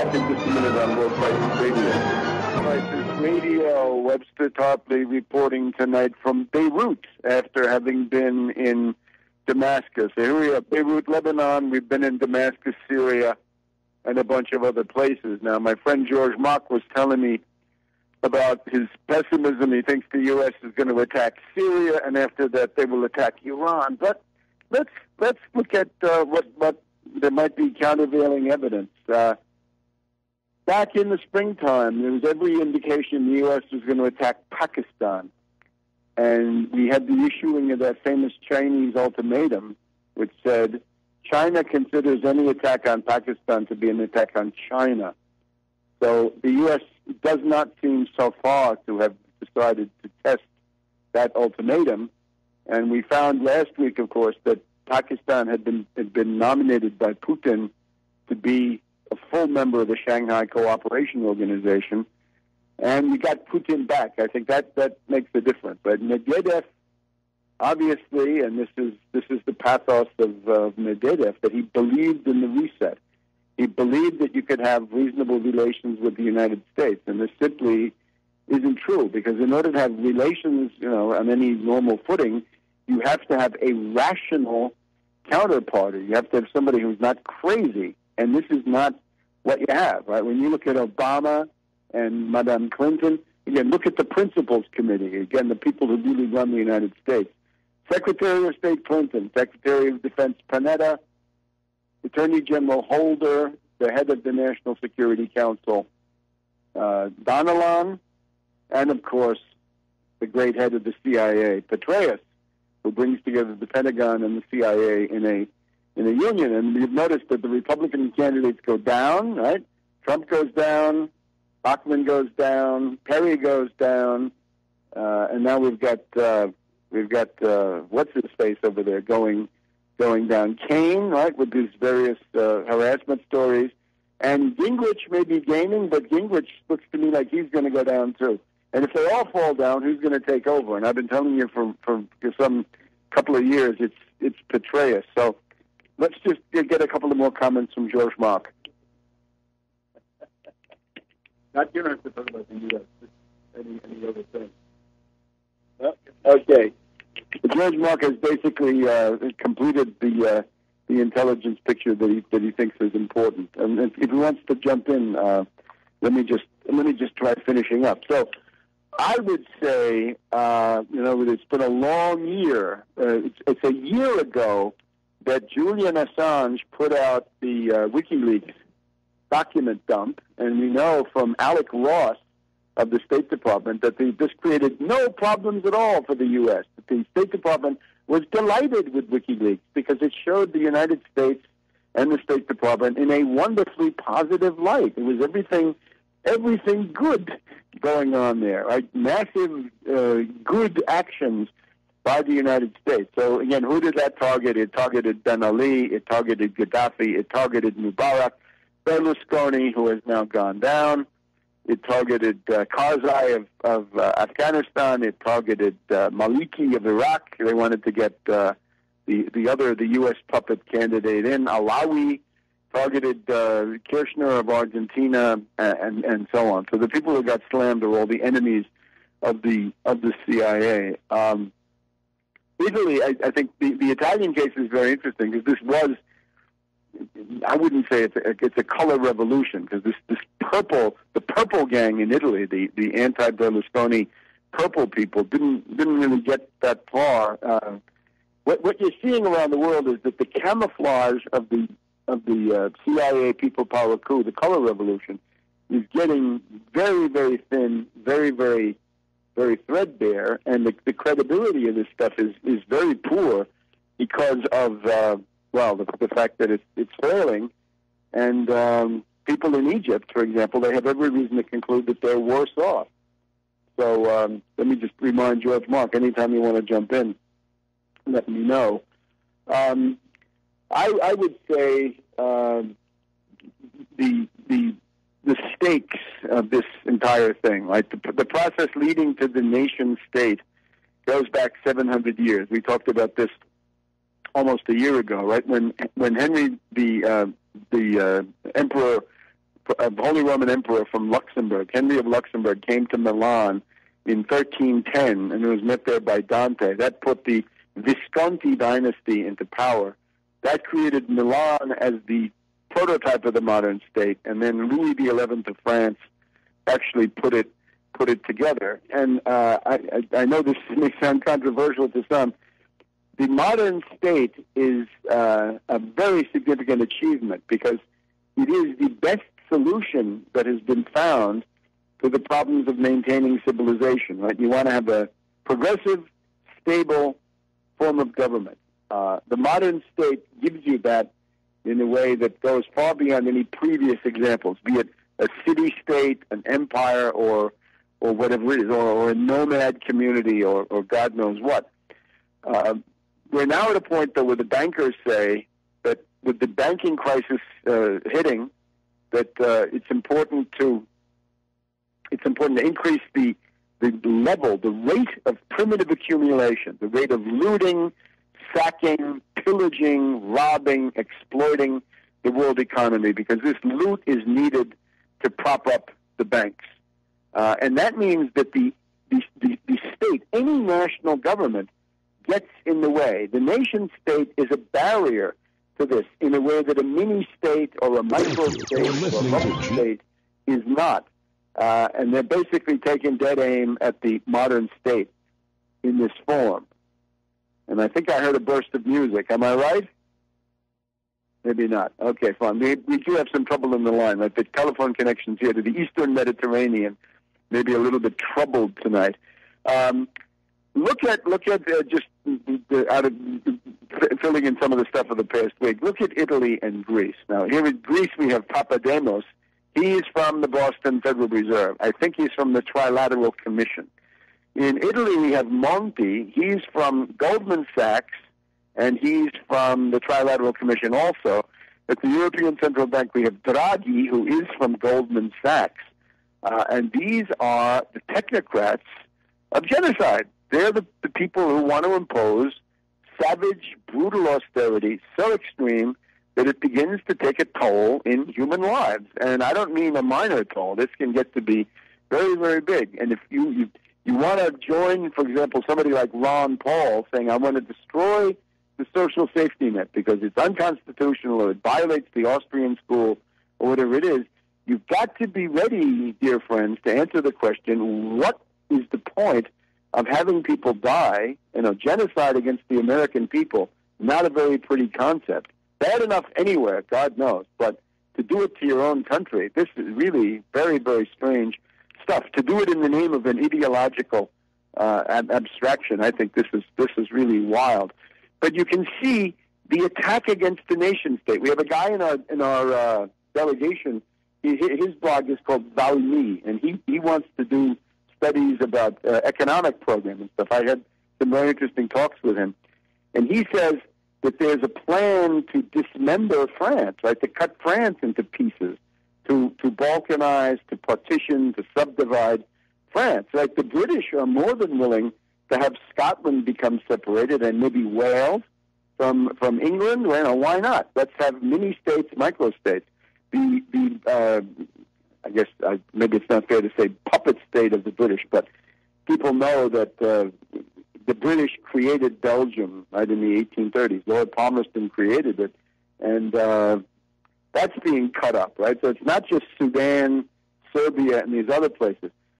back in just a minute on World Crisis Radio. Crisis Radio, Webster Tarpley reporting tonight from Beirut after having been in Damascus. Here we are, Beirut, Lebanon. We've been in Damascus, Syria, and a bunch of other places. Now, my friend George Mock was telling me about his pessimism. He thinks the U.S. is going to attack Syria, and after that they will attack Iran. But let's look at what there might be countervailing evidence. Back in the springtime, there was every indication the U.S. was going to attack Pakistan. And we had the issuing of that famous Chinese ultimatum, which said, China considers any attack on Pakistan to be an attack on China. So the U.S. does not seem so far to have decided to test that ultimatum. And we found last week, of course, that Pakistan had been nominated by Putin to be a full member of the Shanghai Cooperation Organization, and we got Putin back. I think that makes a difference. But Medvedev, obviously, and this is the pathos of Medvedev, that he believed in the reset. He believed that you could have reasonable relations with the United States, and this simply isn't true, because in order to have relations, on any normal footing, you have to have a rational counterparty. You have to have somebody who's not crazy. And this is not what you have, right? When you look at Obama and Madame Clinton, again, look at the Principals Committee, again, the people who really run the United States. Secretary of State Clinton, Secretary of Defense Panetta, Attorney General Holder, the head of the National Security Council, Donilon, and, of course, the great head of the CIA, Petraeus, who brings together the Pentagon and the CIA in a union. And you've noticed that the Republican candidates go down, right? Trump goes down, Bachmann goes down, Perry goes down, and now we've got what's his face over there going down, Kane, right, with his various harassment stories, and Gingrich may be gaining, but Gingrich looks to me like he's going to go down too. And if they all fall down, who's going to take over? And I've been telling you for some couple of years, it's Petraeus. So let's just get a couple of more comments from George Mock. Not you don't have to talk about the U.S., just any other thing. Okay. George Mock has basically completed the intelligence picture that he thinks is important. And if he wants to jump in, let me just try finishing up. So I would say, it's been a long year. It's a year ago that Julian Assange put out the WikiLeaks document dump, and we know from Alec Ross of the State Department that this created no problems at all for the U.S. The State Department was delighted with WikiLeaks because it showed the United States and the State Department in a wonderfully positive light. It was everything good going on there, right? Massive good actions by the United States. So again, who did that target? It targeted Ben Ali, it targeted Gaddafi, it targeted Mubarak, Berlusconi, who has now gone down. It targeted Karzai of Afghanistan. It targeted Maliki of Iraq. They wanted to get the U.S. puppet candidate in. Alawi targeted Kirchner of Argentina, and so on. So the people who got slammed are all the enemies of the CIA. Italy, I think the Italian case is very interesting because this was, I wouldn't say it's a color revolution, because the purple gang in Italy, the anti-Berlusconi purple people didn't really get that far. What you're seeing around the world is that the camouflage of the CIA people power coup, the color revolution, is getting very, very thin, very, very, very threadbare, and the credibility of this stuff is very poor because of the fact that it's failing. And people in Egypt, for example, they have every reason to conclude that they're worse off. So let me just remind George Mock, anytime you want to jump in, let me know. I would say the stakes of this entire thing, right? The process leading to the nation state goes back 700 years. We talked about this almost a year ago, right? When Henry the Emperor Holy Roman Emperor from Luxembourg, Henry of Luxembourg, came to Milan in 1310 and was met there by Dante. That put the Visconti dynasty into power. That created Milan as the prototype of the modern state, and then Louis XI of France actually put it together. And I know this may sound controversial to some. The modern state is a very significant achievement because it is the best solution that has been found to the problems of maintaining civilization. Right? You want to have a progressive, stable form of government. The modern state gives you that in a way that goes far beyond any previous examples, be it a city-state, an empire, or whatever it is, or a nomad community, or God knows what. We're now at a point, though, where the bankers say that with the banking crisis hitting, that it's important to increase the level, the rate of primitive accumulation, the rate of looting, sacking, pillaging, robbing, exploiting the world economy, because this loot is needed to prop up the banks. And that means that the state, any national government, gets in the way. The nation state is a barrier to this in a way that a mini-state or a micro-state or a multi-state is not. And they're basically taking dead aim at the modern state in this form. And I think I heard a burst of music. Am I right? Maybe not. Okay, fine. We do have some trouble in the line. Like the telephone connections here to the Eastern Mediterranean, maybe a little bit troubled tonight. Look at just out of filling in some of the stuff of the past week. Look at Italy and Greece. Now, here in Greece we have Papademos. He is from the Boston Federal Reserve. I think he's from the Trilateral Commission. In Italy we have Monti. He's from Goldman Sachs, and he's from the Trilateral Commission also. At the European Central Bank we have Draghi, who is from Goldman Sachs. And these are the technocrats of genocide. They're the people who want to impose savage, brutal austerity so extreme that it begins to take a toll in human lives. And I don't mean a minor toll. This can get to be very, very big. And if you want to join, for example, somebody like Ron Paul saying, I want to destroy the social safety net because it's unconstitutional or it violates the Austrian school or whatever it is, you've got to be ready, dear friends, to answer the question, what is the point of having people die? Genocide against the American people, not a very pretty concept. Bad enough anywhere, God knows, but to do it to your own country, this is really very, very strange stuff. To do it in the name of an ideological abstraction, I think this is really wild. But you can see the attack against the nation state. We have a guy in our delegation. His blog is called Valmy, and he wants to do studies about economic program and stuff. I had some very interesting talks with him. And he says that there's a plan to dismember France, right, to cut France into pieces, to balkanize, to partition, to subdivide France. Like the British are more than willing to have Scotland become separated and maybe Wales from England. Well, why not? Let's have mini-states, micro-states. I guess maybe it's not fair to say puppet state of the British, but people know that the British created Belgium right in the 1830s. Lord Palmerston created it, and that's being cut up, right? So it's not just Sudan, Serbia, and these other places.